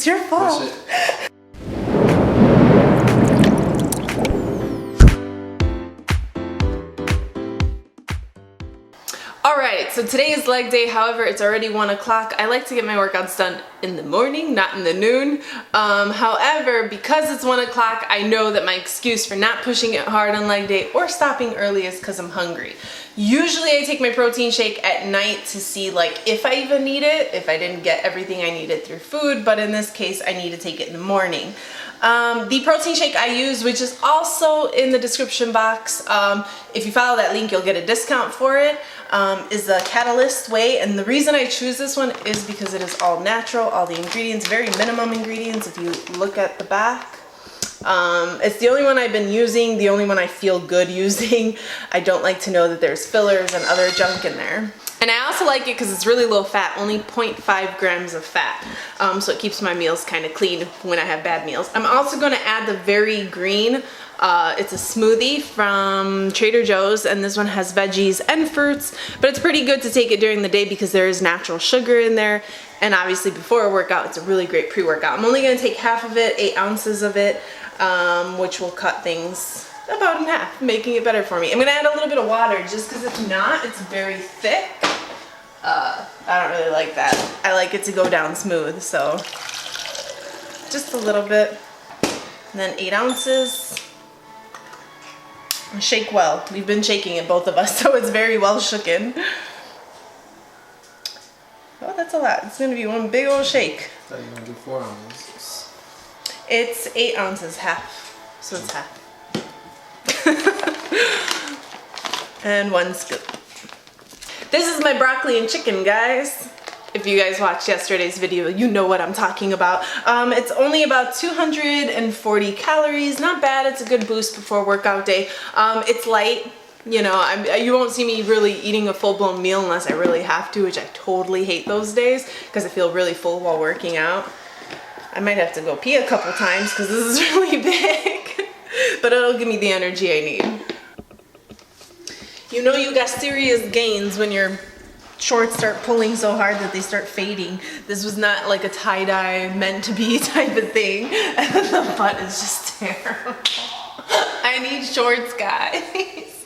It's your fault. Alright, so today is leg day. However, it's already 1 o'clock. I like to get my workouts done in the morning, not in the noon. However, because it's 1 o'clock, I know that my excuse for not pushing it hard on leg day or stopping early is because I'm hungry. Usually I take my protein shake at night to see like if I even need it, if I didn't get everything I needed through food, but in this case I need to take it in the morning. The protein shake I use, which is also in the description box, if you follow that link you'll get a discount for it, is the Catalyst Whey, and the reason I choose this one is because it is all natural, all the ingredients, very minimum ingredients if you look at the back. It's the only one I've been using, the only one I feel good using. I don't like to know that there's fillers and other junk in there. And I also like it because it's really low fat, only 0.5 grams of fat. So it keeps my meals kind of clean when I have bad meals. I'm also going to add the Very Green. It's a smoothie from Trader Joe's, and this one has veggies and fruits, but it's pretty good to take it during the day because there is natural sugar in there. And obviously before a workout, it's a really great pre-workout. I'm only going to take half of it, 8 ounces of it, which will cut things about in half, making it better for me. I'm going to add a little bit of water just because if not, it's very thick. I don't really like that. I like it to go down smooth, so just a little bit. And then 8 ounces. Shake well. We've been shaking it, both of us, so it's very well shooken. Oh, that's a lot. It's going to be one big old shake. I thought you were going to do 4 ounces. It's 8 ounces, half. So it's half. And 1 scoop. This is my broccoli and chicken, guys. If you guys watched yesterday's video, you know what I'm talking about. It's only about 240 calories. Not bad. It's a good boost before workout day. It's light. You know, you won't see me really eating a full-blown meal unless I really have to, which I totally hate those days because I feel really full while working out. I might have to go pee a couple times because this is really big. But it'll give me the energy I need. You know you got serious gains when your shorts start pulling so hard that they start fading. This was not like a tie-dye meant to be type of thing. And the butt is just terrible. I need shorts, guys.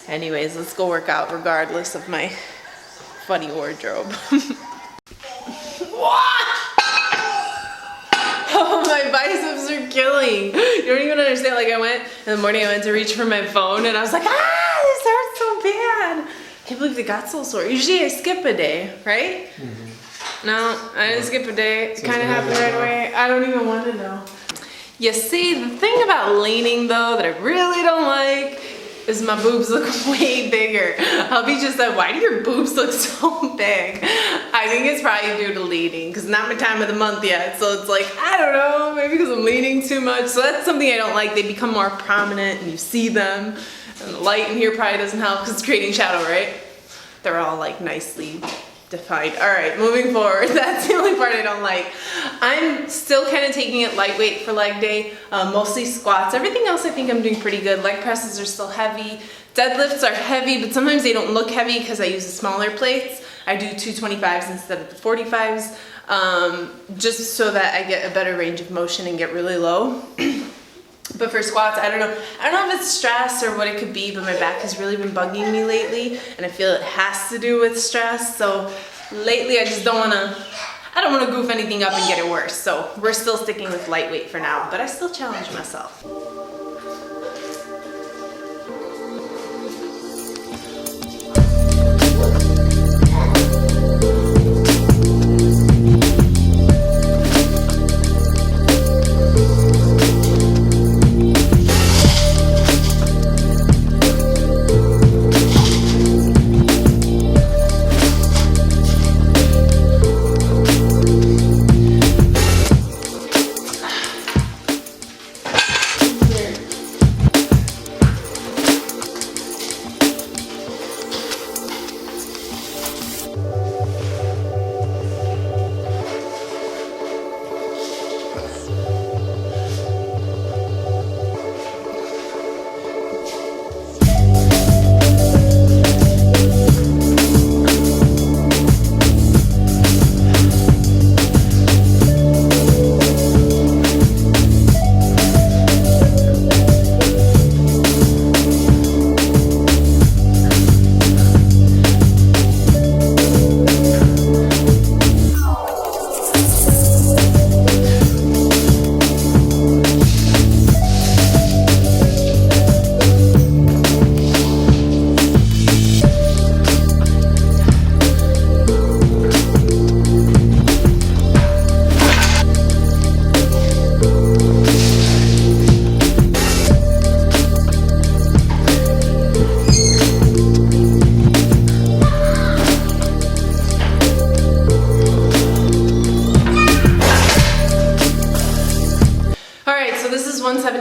Anyways, let's go work out regardless of my funny wardrobe. What? Oh, my biceps are killing. You don't even understand. Like I went in the morning, I went to reach for my phone and I was like, ah, this hurts so bad. I can't believe they got so sore. Usually I skip a day, right? Mm-hmm. No, I didn't skip a day. It kind of happened right away. I don't even want to know. You see, the thing about leaning though that I really don't like is my boobs look way bigger. I'll be just like, why do your boobs look so big? I think it's probably due to leaning because not my time of the month yet. So it's like, I don't know, maybe because I'm leaning too much. So that's something I don't like. They become more prominent and you see them. And the light in here probably doesn't help because it's creating shadow, right? They're all like nicely defined. All right, moving forward. That's the only part I don't like. I'm still kind of taking it lightweight for leg day, mostly squats. Everything else I think I'm doing pretty good. Leg presses are still heavy. Deadlifts are heavy, but sometimes they don't look heavy because I use the smaller plates. I do 225s instead of the 45s, just so that I get a better range of motion and get really low. But for squats, I don't know if it's stress or what it could be, but my back has really been bugging me lately, and I feel it has to do with stress. So lately I just don't want to goof anything up and get it worse. So we're still sticking with lightweight for now, but I still challenge myself.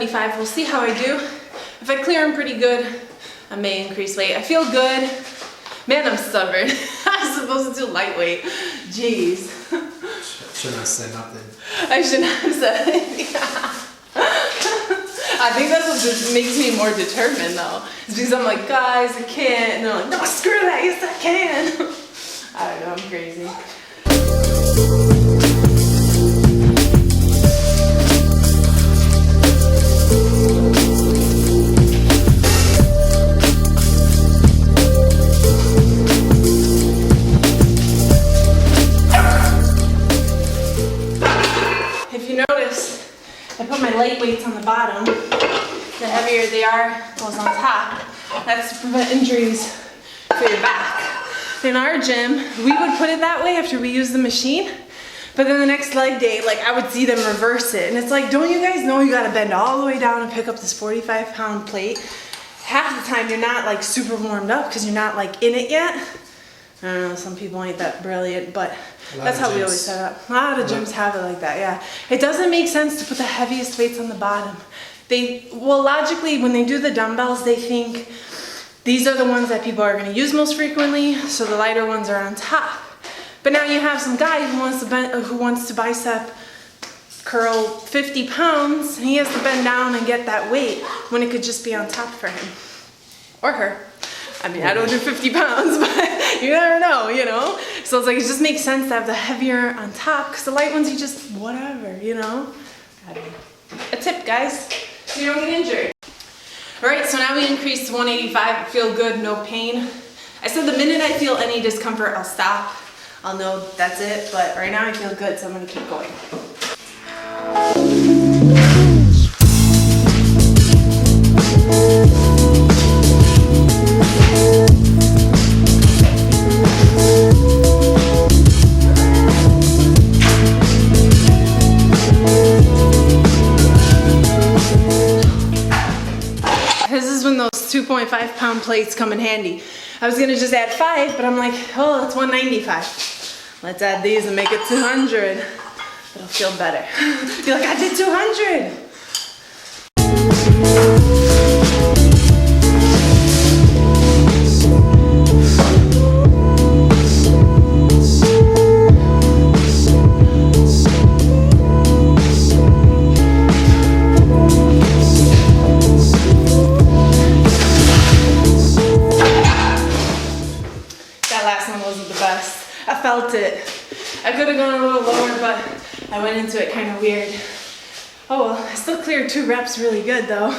175. We'll see how I do. If I clear them pretty good, I may increase weight. I feel good. Man, I'm stubborn. I'm supposed to do lightweight. Jeez. Should not say nothing. I should not have said anything. I think that's what just makes me more determined though. It's because I'm like, guys, I can't. And they're like, no, screw that, yes I can. I don't know, I'm crazy. If you notice, I put my light weights on the bottom. The heavier they are, goes on top. That's to prevent injuries for your back. In our gym, we would put it that way after we use the machine. But then the next leg day, like I would see them reverse it. And it's like, don't you guys know you gotta bend all the way down and pick up this 45-pound plate? Half the time you're not like super warmed up because you're not like in it yet. I don't know, some people ain't that brilliant, but that's how we always set up. A lot of gyms have it like that, yeah. It doesn't make sense to put the heaviest weights on the bottom. Well, logically, when they do the dumbbells, they think these are the ones that people are gonna use most frequently, so the lighter ones are on top. But now you have some guy who wants to bicep curl 50 pounds, and he has to bend down and get that weight when it could just be on top for him. Or her. I mean, I don't do 50 pounds, but you never know, you know? So it's like, it just makes sense to have the heavier on top, because the light ones, you just, whatever, you know? I don't know. A tip, guys, so you don't get injured. All right, so now we increased to 185. I feel good, no pain. I said the minute I feel any discomfort, I'll stop. I'll know that's it, but right now I feel good, so I'm gonna keep going. This is when those 2.5-pound plates come in handy. I was gonna just add 5, but I'm like, oh, it's 195. Let's add these and make it 200. It'll feel better. Be like, I did 200. I felt it. I could have gone a little lower, but I went into it kind of weird. Oh well, I still cleared 2 reps really good though.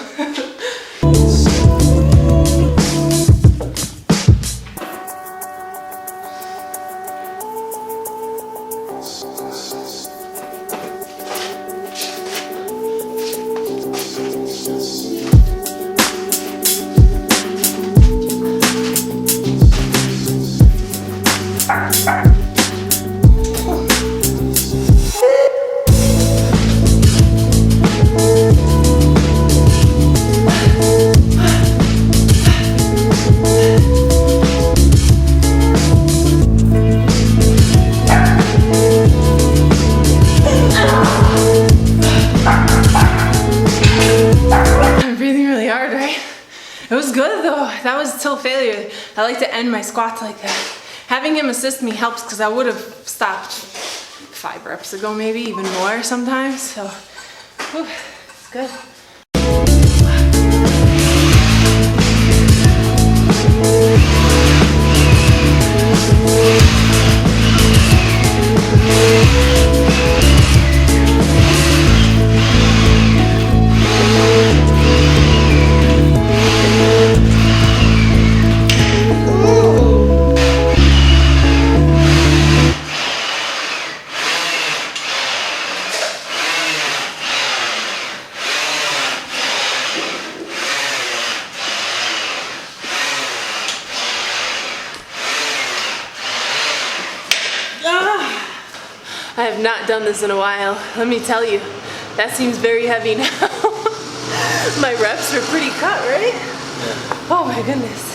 That was till failure. I like to end my squats like that. Having him assist me helps because I would have stopped 5 reps ago, maybe even more sometimes. So, whew, it's good. I have not done this in a while. Let me tell you, that seems very heavy now. My reps are pretty cut, right? Yeah. Oh my goodness.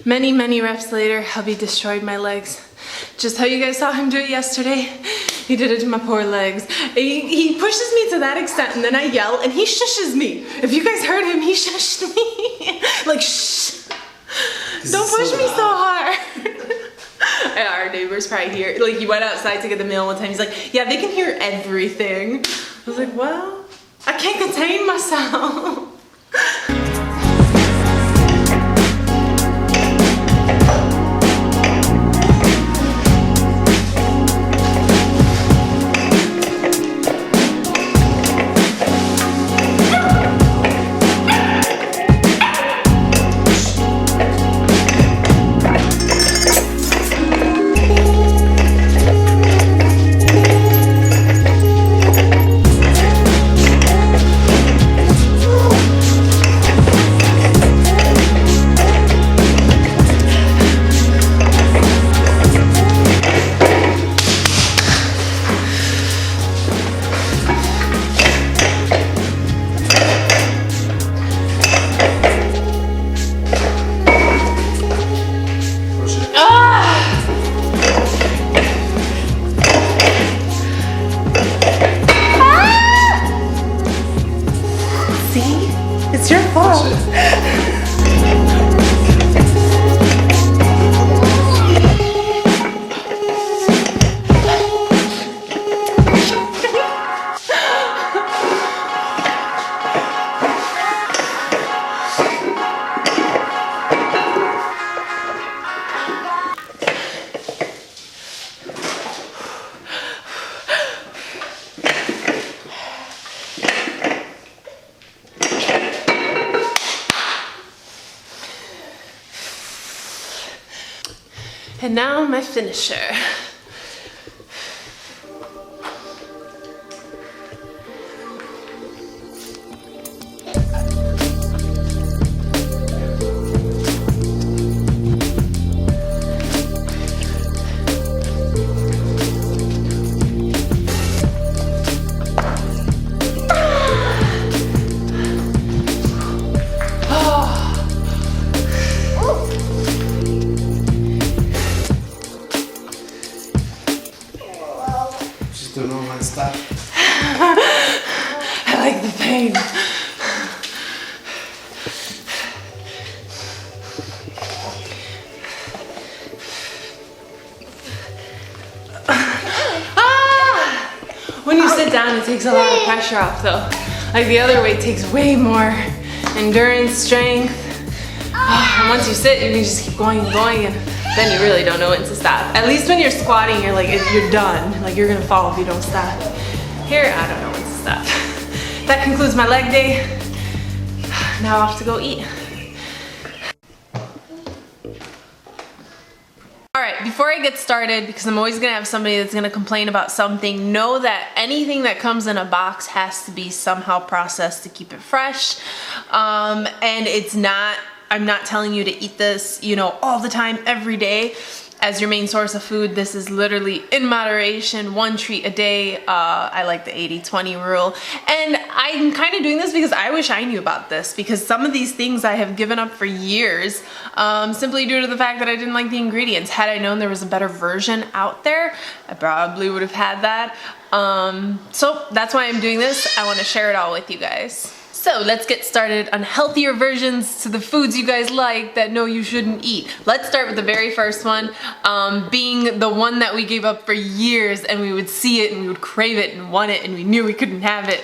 Many reps later, hubby destroyed my legs. Just how you guys saw him do it yesterday. He did it to my poor legs. He pushes me to that extent and then I yell and he shushes me. If you guys heard him, he shushed me. Like, shh. Don't push me so hard. Our neighbors probably hear, like he went outside to get the mail one time. He's like, yeah, they can hear everything. I was like, well, I can't contain myself. It's your fault. And now my finisher. Don't know when to stop. I like the pain. When you sit down, it takes a lot of pressure off though. Like the other weight takes way more endurance, strength. And once you sit, you can just keep going and going, and then you really don't know when to stop. At least when you're squatting, you're like, you're done. Like you're gonna fall if you don't stop. Here, I don't know when to stop. That concludes my leg day. Now off to go eat. All right, before I get started, because I'm always gonna have somebody that's gonna complain about something, know that anything that comes in a box has to be somehow processed to keep it fresh. And it's not, I'm not telling you to eat this, you know, all the time, every day as your main source of food. This is literally in moderation, one treat a day. I like the 80-20 rule. And I'm kind of doing this because I wish I knew about this, because some of these things I have given up for years simply due to the fact that I didn't like the ingredients. Had I known there was a better version out there, I probably would have had that. So that's why I'm doing this. I want to share it all with you guys. So let's get started on healthier versions to the foods you guys like that no, you shouldn't eat. Let's start with the very first one, being the one that we gave up for years, and we would see it and we would crave it and want it and we knew we couldn't have it.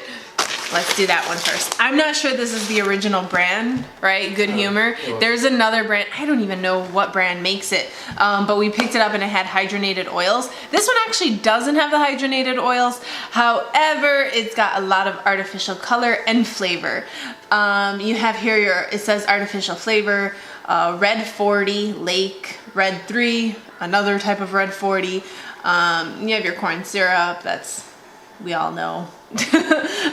Let's do that one first. I'm not sure this is the original brand, right? Good Humor. There's another brand, I don't even know what brand makes it, but we picked it up and it had hydrogenated oils. This one actually doesn't have the hydrogenated oils. However, it's got a lot of artificial color and flavor. You have here it says artificial flavor, red 40, lake, red 3, another type of red 40. You have your corn syrup, that's, we all know.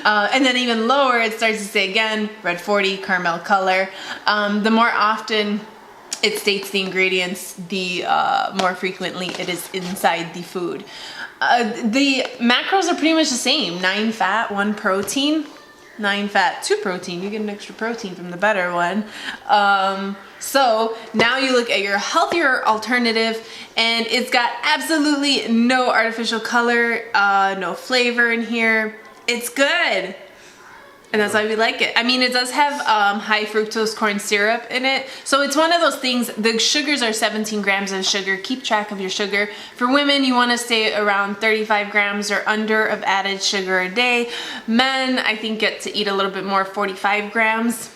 And then even lower it starts to say again, red 40, caramel color. The more often it states the ingredients, the more frequently it is inside the food. The macros are pretty much the same, 9 fat, 1 protein. 9 fat, 2 protein. You get an extra protein from the better one. So now you look at your healthier alternative, and it's got absolutely no artificial color, no flavor in here. It's good. And that's why we like it. I mean, it does have high fructose corn syrup in it. So it's one of those things, the sugars are 17 grams of sugar. Keep track of your sugar. For women, you want to stay around 35 grams or under of added sugar a day. Men, I think, get to eat a little bit more, 45 grams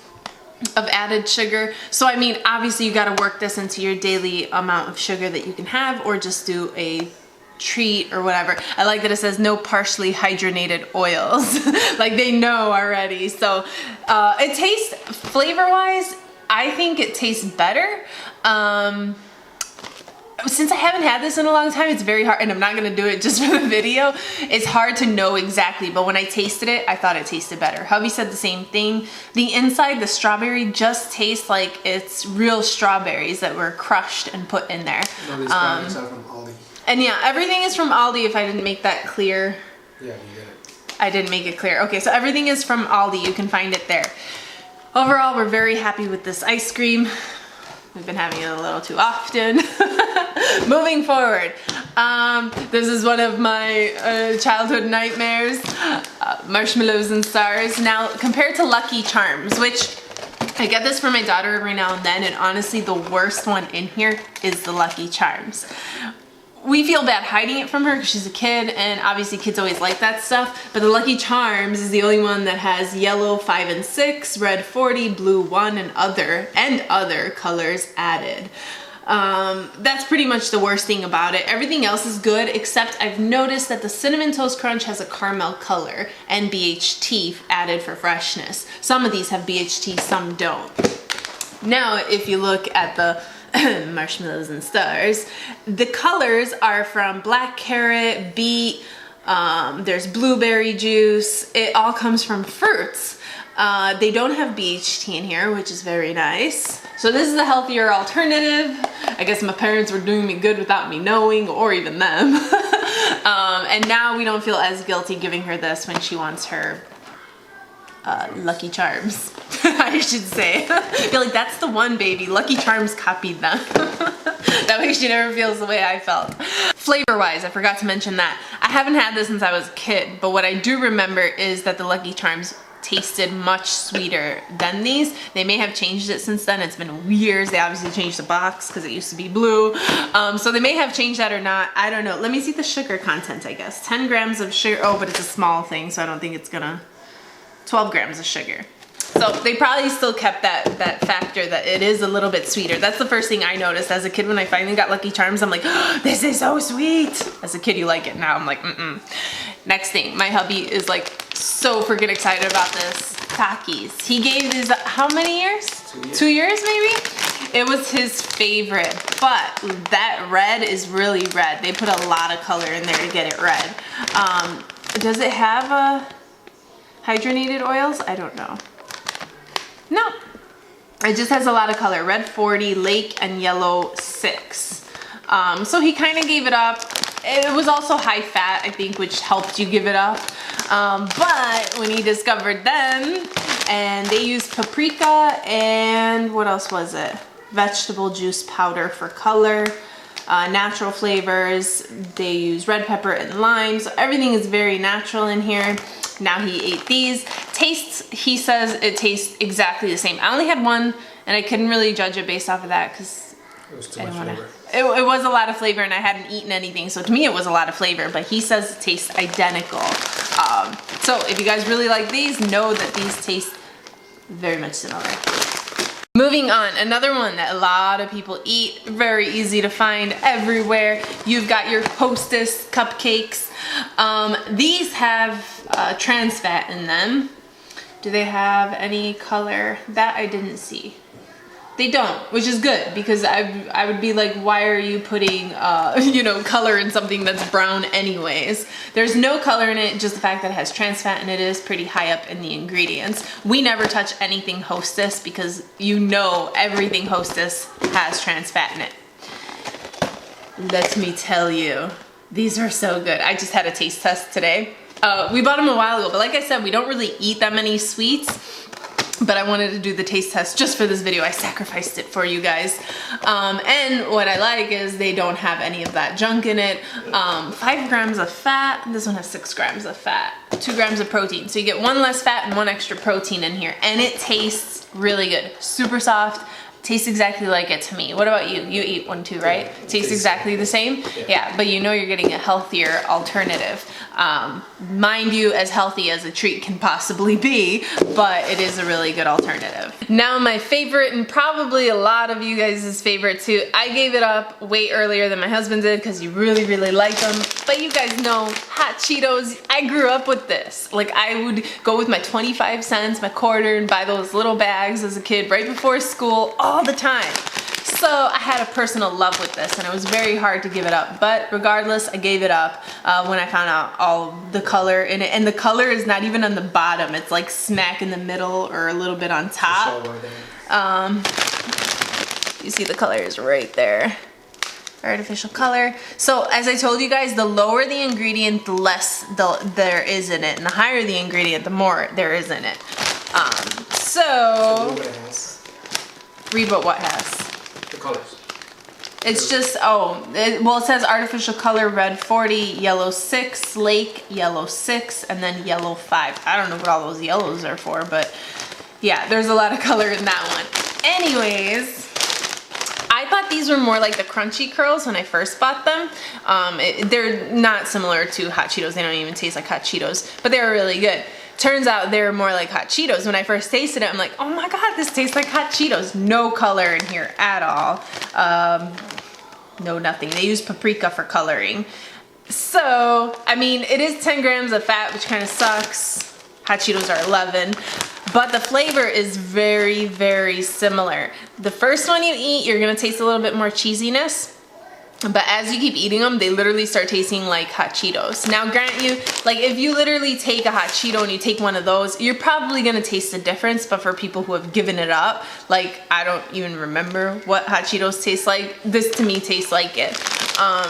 of added sugar. So I mean, obviously you got to work this into your daily amount of sugar that you can have, or just do a treat or whatever. I like that it says no partially hydrogenated oils. Like they know already. So it tastes, flavor wise, I think it tastes better. Since I haven't had this in a long time, it's very hard, and I'm not gonna do it just for the video. It's hard to know exactly, but when I tasted it, I thought it tasted better. Hubby said the same thing. The inside, the strawberry, just tastes like it's real strawberries that were crushed and put in there. No, these strawberries are from Aldi. And yeah, everything is from Aldi, if I didn't make that clear. Yeah, you get it. I didn't make it clear. Okay, so everything is from Aldi. You can find it there. Overall, we're very happy with this ice cream. We've been having it a little too often. Moving forward, this is one of my childhood nightmares, marshmallows and stars. Now, compared to Lucky Charms, which I get this for my daughter every now and then, and honestly, the worst one in here is the Lucky Charms. We feel bad hiding it from her because she's a kid, and obviously kids always like that stuff, but the Lucky Charms is the only one that has yellow 5 and 6, red 40, blue 1, and other colors added. That's pretty much the worst thing about it. Everything else is good, except I've noticed that the Cinnamon Toast Crunch has a caramel color and BHT added for freshness. Some of these have BHT, some don't. Now, if you look at the marshmallows and stars, the colors are from black carrot, beet, there's blueberry juice. It all comes from fruits. They don't have BHT in here, which is very nice. So this is a healthier alternative. I guess my parents were doing me good without me knowing, or even them. And now we don't feel as guilty giving her this when she wants her Lucky Charms, I should say. I feel like that's the one, baby. Lucky Charms copied them. That way she never feels the way I felt. Flavor wise, I forgot to mention that. I haven't had this since I was a kid, but what I do remember is that the Lucky Charms tasted much sweeter than these. They may have changed it since then. It's been years. They obviously changed the box because it used to be blue. So they may have changed that or not. I don't know. Let me see the sugar content, I guess. 10 grams of sugar. Oh, but it's a small thing, so I don't think it's gonna. 12 grams of sugar. So they probably still kept that factor that it is a little bit sweeter. That's the first thing I noticed as a kid when I finally got Lucky Charms. I'm like, oh, this is so sweet. As a kid, you like it. Now I'm like, Next thing, my hubby is like so freaking excited about this. Takis. He gave these, how many years? 2 years. 2 years maybe? It was his favorite, but that red is really red. They put a lot of color in there to get it red. Does it have hydrogenated oils? I don't know. No, it just has a lot of color. Red 40, lake, and yellow 6. So he kind of gave it up. It was also high fat, I think, which helped you give it up. But when he discovered them, and they used paprika and what else was it? Vegetable juice powder for color. Natural flavors. They use red pepper and lime. So everything is very natural in here. Now he ate these. Tastes, he says it tastes exactly the same. I only had one, and I couldn't really judge it based off of that because it was too much flavor. It was a lot of flavor, and I hadn't eaten anything, so to me it was a lot of flavor, but he says it tastes identical. So if you guys really like these, know that these taste very much similar. Moving on, another one that a lot of people eat, very easy to find everywhere. You've got your Hostess Cupcakes. These have trans fat in them. Do they have any color? That I didn't see. They don't, which is good, because I would be like, why are you putting you know, color in something that's brown anyways? There's no color in it, just the fact that it has trans fat, and it is pretty high up in the ingredients. We never touch anything Hostess because you know everything Hostess has trans fat in it. Let me tell you, these are so good. I just had a taste test today. We bought them a while ago, but like I said, we don't really eat that many sweets. But I wanted to do the taste test just for this video. I sacrificed it for you guys. And what I like is they don't have any of that junk in it. 5 grams of fat. This one has 6 grams of fat. 2 grams of protein. So you get 1 less fat and 1 extra protein in here. And it tastes really good. Super soft. Tastes exactly like it to me. What about you? You eat one too, right? Yeah, tastes exactly the same? Yeah, but you know you're getting a healthier alternative. Mind you, as healthy as a treat can possibly be, but it is a really good alternative. Now my favorite, and probably a lot of you guys' favorite too, I gave it up way earlier than my husband did because he really, really liked them. But you guys know, hot Cheetos, I grew up with this. Like I would go with my 25 cents, my quarter, and buy those little bags as a kid right before school, all the time. So I had a personal love with this and it was very hard to give it up, but regardless, I gave it up when I found out all the color in it. And the color is not even on the bottom, it's like smack in the middle or a little bit on top. You see the color is right there. Artificial color. So as I told you guys, the lower the ingredient, the less there is in it, and the higher the ingredient, the more there is in it. Read what has. The colors. It's just, well it says artificial color, red 40, yellow 6, slake, yellow 6, and then yellow 5. I don't know what all those yellows are for, but yeah, there's a lot of color in that one. Anyways, I thought these were more like the crunchy curls when I first bought them. They're not similar to hot Cheetos. They don't even taste like hot Cheetos, but they're really good. Turns out they're more like hot Cheetos. When I first tasted it, I'm like, oh my God, this tastes like hot Cheetos. No color in here at all. No, nothing. They use paprika for coloring. So, I mean, it is 10 grams of fat, which kind of sucks. Hot Cheetos are 11. But the flavor is very, very similar. The first one you eat, you're gonna taste a little bit more cheesiness. But as you keep eating them, they literally start tasting like hot Cheetos. Now, grant you, like if you literally take a hot Cheeto and you take one of those, you're probably gonna taste the difference. But for people who have given it up, like I don't even remember what hot Cheetos taste like, this to me tastes like it.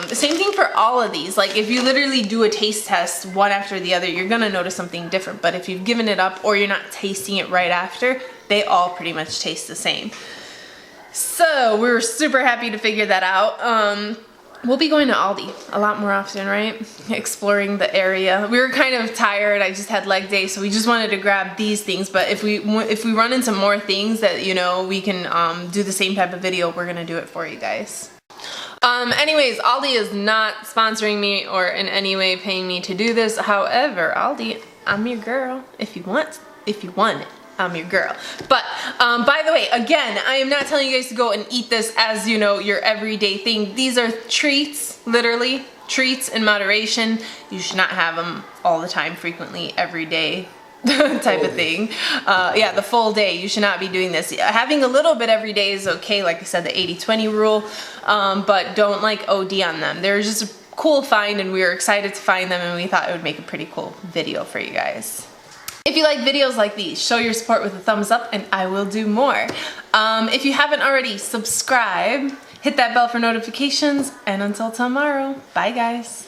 Same thing for all of these. Like if you literally do a taste test one after the other, you're gonna notice something different. But if you've given it up or you're not tasting it right after, they all pretty much taste the same. So we were super happy to figure that out. We'll be going to Aldi a lot more often, right? Exploring the area. We were kind of tired. I just had leg day, so we just wanted to grab these things. But if we run into more things that, you know, we can do the same type of video, we're gonna do it for you guys. Anyways, Aldi is not sponsoring me or in any way paying me to do this. However, Aldi, I'm your girl. If you want it. I'm your girl. But by the way, again, I am not telling you guys to go and eat this as, you know, your everyday thing. These are treats, literally treats in moderation. You should not have them all the time, frequently, every day type of thing. Yeah, the full day. You should not be doing this. Having a little bit every day is okay, like I said, the 80-20 rule, but don't like OD on them. They're just a cool find and we were excited to find them and we thought it would make a pretty cool video for you guys. If you like videos like these, show your support with a thumbs up and I will do more. If you haven't already, subscribe, hit that bell for notifications, and until tomorrow, bye guys.